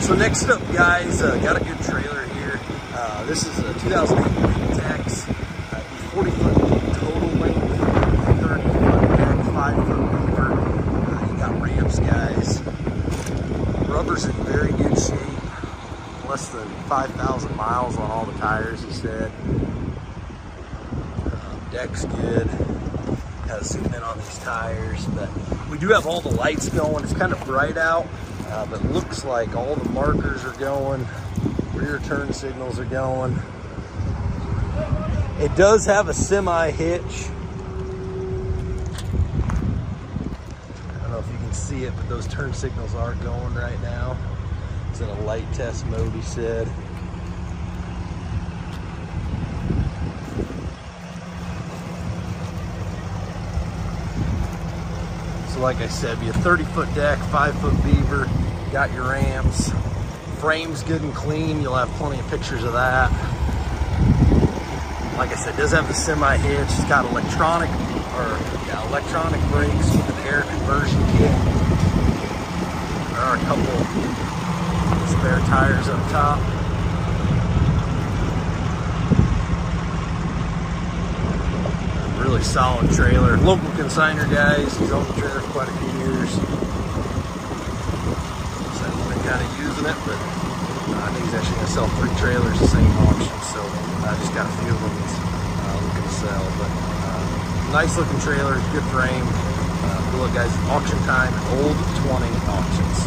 So next up, guys, got a good trailer here. This is a 2008 Big Tex, 40-foot total length, 30-foot deck, 5-foot beaver. You got ramps, guys. Rubber's in very good shape. Less than 5,000 miles on all the tires, he said. Deck's good. Got to zoom in on these tires, but we do have all the lights going. It's kind of bright out, but looks like all the markers are going. Rear turn signals are going. It does have a semi hitch. I don't know if you can see it, but those turn signals aren't going right now. It's in a light test mode, he said. So like I said, be a 30-foot deck, 5-foot beaver, got your ramps. Frame's good and clean. You'll have plenty of pictures of that. Like I said, it does have the semi hitch. It's got electronic brakes with an air conversion kit. There are a couple spare tires up top. Really solid trailer. Local consignor, guys. He's owned the trailer for quite a few years. So I've been kind of using it, but I think he's actually going to sell 3 trailers the same auction. So I just got a few of them he's looking to sell. But nice looking trailer, good frame. Good look, guys. Auction time, old 20 auctions.